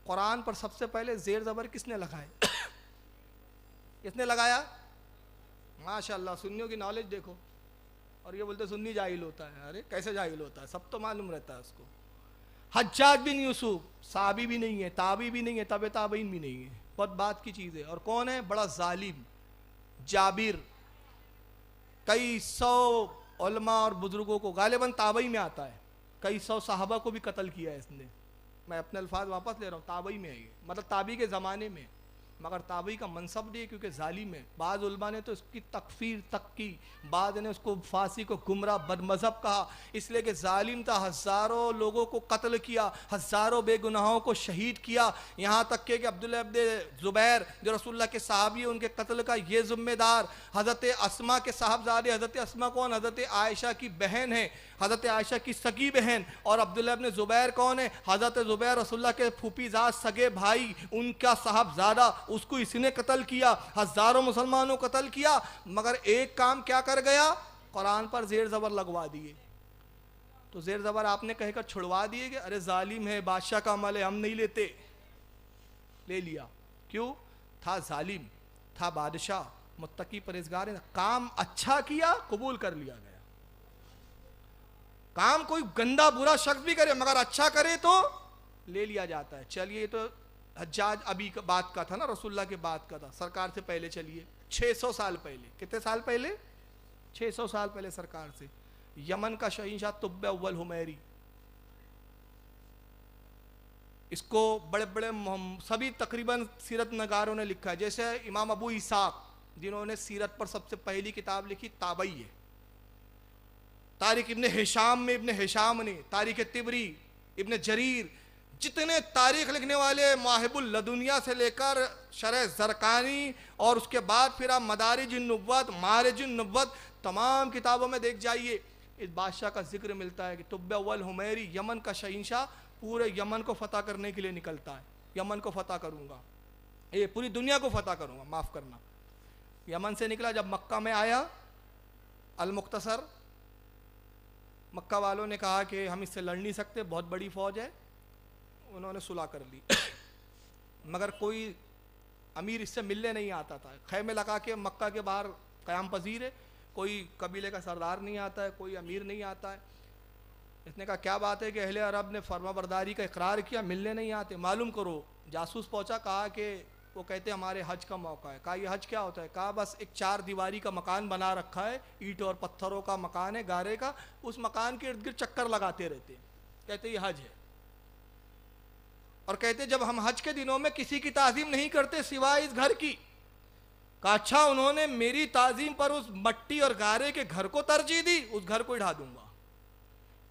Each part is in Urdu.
قرآن پر سب سے پہلے زیر زبر کس نے لگائے؟ کس نے لگایا؟ ماشاءاللہ سنیوں کی نالج دیکھو. اور یہ بولتے سنی جاہل ہوتا ہے. ارے کیسے جاہل ہوتا ہے؟ سب تو معلوم رہتا ہے اس کو. حجاج بن یوسف صحابی بھی نہیں ہے, تابعی بھی نہیں ہے, تابع تابعین بھی نہیں ہے, بہت بات کی چیز ہے. اور کون ہے بڑا ظالم؟ جابر. کئی سو علماء اور بزرگوں کو, غالباً تابعی میں آتا ہے, کئی سو صحابہ کو بھی قتل کیا ہے اس نے. میں اپنے الفاظ واپس لے رہا ہوں, تابعی میں ہے یہ, مطلب تابعی کے زمانے میں, مگر تابعی کا منصب نہیں ہے کیونکہ ظالم ہے. بعض علماء نے تو اس کی تکفیر تک کی, بعض نے اس کو فاسق کو گمراہ بد مذہب کہا, اس لیے کہ ظالم تھا. ہزاروں لوگوں کو قتل کیا, ہزاروں بے گناہوں کو شہید کیا, یہاں تک کہ عبداللہ ابن زبیر جو رسول اللہ کے صحابی ہیں ان کے قتل کا یہ ذمہ دار حضرت اسما کے صاحبزادے. حضرت اسما کون؟ حضرت عائشہ کی بہن ہے, حضرت عائشہ کی سگی بہن. اور عبداللہ ابن زبیر کون ہے؟ حضرت زبیر رسول اللہ کے پھوپھی زاد سگے بھائی, ان کا صاحبزادہ, اس کو اس نے قتل کیا. ہزاروں مسلمانوں کو قتل کیا, مگر ایک کام کیا کر گیا؟ قرآن پر زیر زبر لگوا دیے. تو زیر زبر آپ نے کہہ کر چھڑوا دیے کہ ارے ظالم ہے, بادشاہ کا عمل ہے, ہم نہیں لیتے. لے لیا. کیوں؟ تھا ظالم, تھا بادشاہ, متقی پرہیزگار, کام اچھا کیا قبول کر لیا گیا. کام کوئی گندا برا شخص بھی کرے مگر اچھا کرے تو لے لیا جاتا ہے. چلیے یہ تو حجاج ابھی بات کا تھا نا, رسول اللہ کے بات کا تھا. سرکار سے پہلے چلیے 600 سال پہلے. کتنے سال پہلے؟ 600 سال پہلے سرکار سے. یمن کا شہنشاہ طب اول حمیری, اس کو بڑے بڑے سبھی تقریباً سیرت نگاروں نے لکھا ہے, جیسے امام ابو اسحاق جنہوں نے سیرت پر سب سے پہلی کتاب لکھی, تابعی ہے. تاریخ ابن ہشام میں ابن ہشام نے, تاریخ طبری, ابن جریر, جتنے تاریخ لکھنے والے, مواہب اللدنیہ سے لے کر شرح زرقانی, اور اس کے بعد پھر آپ مدارج النبوت, معارج النبوت, تمام کتابوں میں دیکھ جائیے اس بادشاہ کا ذکر ملتا ہے کہ طب اول حمیری یمن کا شہنشاہ پورے یمن کو فتح کرنے کے لیے نکلتا ہے. یمن کو فتح کروں گا, یہ پوری دنیا کو فتح کروں گا, معاف کرنا. یمن سے نکلا, جب مکہ میں آیا, المختصر, مکہ والوں نے کہا کہ ہم اس سے لڑ نہیں سکتے, بہت بڑی فوج ہے. انہوں نے صلح کر لی, مگر کوئی امیر اس سے ملنے نہیں آتا تھا. خیمے لگا کے مکہ کے باہر قیام پذیر ہے, کوئی قبیلے کا سردار نہیں آتا ہے, کوئی امیر نہیں آتا ہے. اس نے کہا کیا بات ہے کہ اہل عرب نے فرما برداری کا اقرار کیا, ملنے نہیں آتے, معلوم کرو. جاسوس پہنچا, کہا کہ وہ کہتے ہمارے حج کا موقع ہے. کہا یہ حج کیا ہوتا ہے؟ کہا بس ایک 4 دیواری کا مکان بنا رکھا ہے, اینٹ اور پتھروں کا مکان ہے, گارے کا, اس مکان کے ارد گرد چکر لگاتے رہتے ہیں. کہتے یہ حج ہے. اور کہتے جب ہم حج کے دنوں میں کسی کی تعظیم نہیں کرتے سوائے اس گھر کی. کہا اچھا, انہوں نے میری تعظیم پر اس مٹی اور گارے کے گھر کو ترجیح دی, اس گھر کو اڑا دوں گا.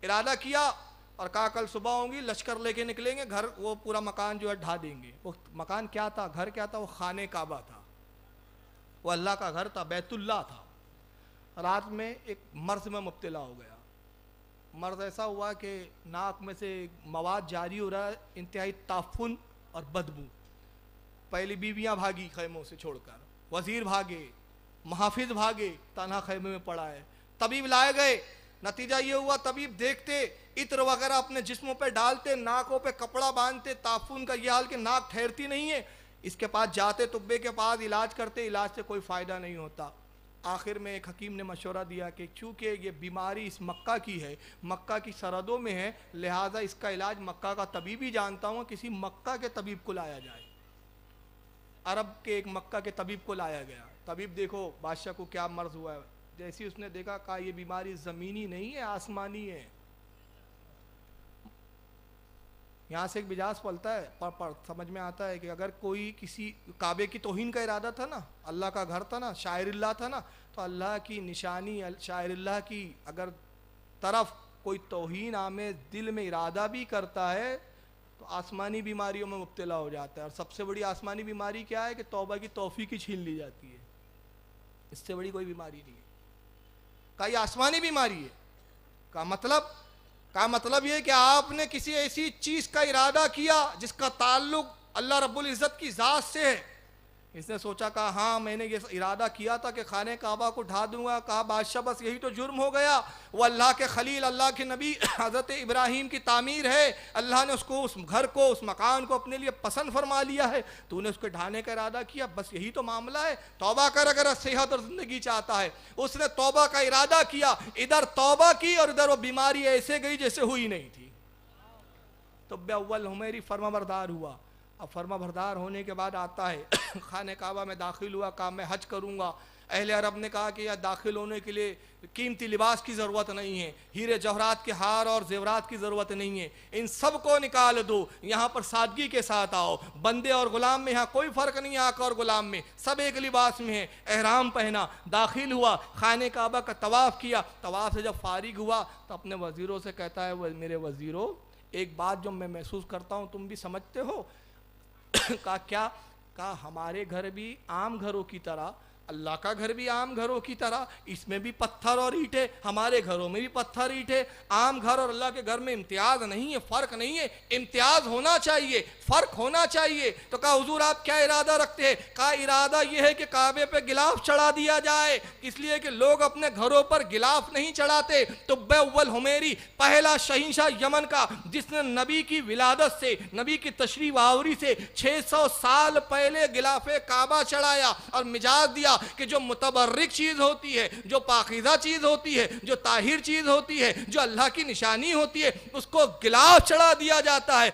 ارادہ کیا اور کہا کل صبح ہوں گی, لشکر لے کے نکلیں گے, گھر وہ پورا مکان جو ہے ڈھا دیں گے. وہ مکان کیا تھا, گھر کیا تھا؟ وہ خانہ کعبہ تھا, وہ اللہ کا گھر تھا, بیت اللہ تھا. رات میں ایک مرض میں مبتلا ہو گیا. مرض ایسا ہوا کہ ناک میں سے مواد جاری ہو رہا ہے, انتہائی تعفن اور بدبو. پہلی بیویاں بھاگی خیموں سے چھوڑ کر, وزیر بھاگے, محافظ بھاگے, تنہا خیمے میں پڑا ہے. طبیب لائے گئے, نتیجہ یہ ہوا طبیب دیکھتے, عطر وغیرہ اپنے جسموں پہ ڈالتے, ناکوں پہ کپڑا باندھتے, تعفن کا یہ حال کہ ناک ٹھہرتی نہیں ہے. اس کے پاس جاتے, طبے کے پاس علاج کرتے, علاج سے کوئی فائدہ نہیں ہوتا. آخر میں ایک حکیم نے مشورہ دیا کہ چونکہ یہ بیماری اس مکہ کی ہے, مکہ کی سرحدوں میں ہے, لہٰذا اس کا علاج مکہ کا طبیب ہی جانتا ہوں, کسی مکہ کے طبیب کو لایا جائے. عرب کے ایک مکہ کے طبیب کو لایا گیا. طبیب دیکھو بادشاہ کو کیا مرض ہوا ہے. جیسی اس نے دیکھا, کہا یہ بیماری زمینی نہیں ہے, آسمانی ہے. یہاں سے ایک مجاز پلتا ہے, پر سمجھ میں آتا ہے کہ اگر کوئی کسی کعبے کی توہین کا ارادہ تھا نا, اللہ کا گھر تھا نا, شاعر اللہ تھا نا, تو اللہ کی نشانی, شاعر اللہ کی اگر طرف کوئی توہین آمیز دل میں ارادہ بھی کرتا ہے تو آسمانی بیماریوں میں مبتلا ہو جاتا ہے. اور سب سے بڑی آسمانی بیماری کیا ہے کہ توبہ کی توفیق ہی چھین لی جاتی ہے. اس سے بڑی کوئی بیماری نہیں ہے. کہا یہ آسمانی بیماری ہے. کہا مطلب یہ کہ آپ نے کسی ایسی چیز کا ارادہ کیا جس کا تعلق اللہ رب العزت کی ذات سے ہے, اس نے سوچا کہا ہاں میں نے یہ ارادہ کیا تھا کہ خانہ کعبہ کو ڈھا دوں گا. کہا بادشاہ بس یہی تو جرم ہو گیا, وہ اللہ کے خلیل اللہ کے نبی حضرت ابراہیم کی تعمیر ہے, اللہ نے اس کو اس گھر کو اس مکان کو اپنے لیے پسند فرما لیا ہے, تو نے اس کو ڈھانے کا ارادہ کیا, بس یہی تو معاملہ ہے, توبہ کر اگر صحت اور زندگی چاہتا ہے. اس نے توبہ کا ارادہ کیا, ادھر توبہ کی اور ادھر وہ بیماری ایسے گئی جیسے ہوئی نہیں تھی. تو اول حمیری فرما بردار ہوا. اب فرما بردار ہونے کے بعد آتا ہے خانہ کعبہ میں داخل ہوا, کہا میں حج کروں گا. اہل عرب نے کہا کہ یہاں داخل ہونے کے لیے قیمتی لباس کی ضرورت نہیں ہے, ہیرے جوہرات کے ہار اور زیورات کی ضرورت نہیں ہے, ان سب کو نکال دو, یہاں پر سادگی کے ساتھ آؤ. بندے اور غلام میں یہاں کوئی فرق نہیں ہے, آقا اور غلام میں سب ایک لباس میں ہیں. احرام پہنا, داخل ہوا, خانہ کعبہ کا طواف کیا. طواف سے جب فارغ ہوا تو اپنے وزیروں سے کہتا ہے میرے وزیروں ایک بات جو میں محسوس کرتا ہوں تم بھی سمجھتے ہو. کہا کیا؟ کہا ہمارے گھر بھی عام گھروں کی طرح, اللہ کا گھر بھی عام گھروں کی طرح, اس میں بھی پتھر اور اینٹیں, ہمارے گھروں میں بھی پتھر اینٹیں. عام گھر اور اللہ کے گھر میں امتیاز نہیں ہے, فرق نہیں ہے, امتیاز ہونا چاہیے, فرق ہونا چاہیے. تو کہا حضور آپ کیا ارادہ رکھتے ہیں؟ کہا ارادہ یہ ہے کہ کعبے پہ غلاف چڑھا دیا جائے, اس لیے کہ لوگ اپنے گھروں پر غلاف نہیں چڑھاتے. تو اول حمیری پہلا شہنشاہ یمن کا, جس نے نبی کی ولادت سے, نبی کی تشریف آوری سے 600 سال پہلے غلاف کعبہ چڑھایا اور مجاز دیا کہ جو متبرک چیز ہوتی ہے, جو پاکیزہ چیز ہوتی ہے, جو طاہر چیز ہوتی ہے, جو اللہ کی نشانی ہوتی ہے, اس کو غلاف چڑھا دیا جاتا ہے.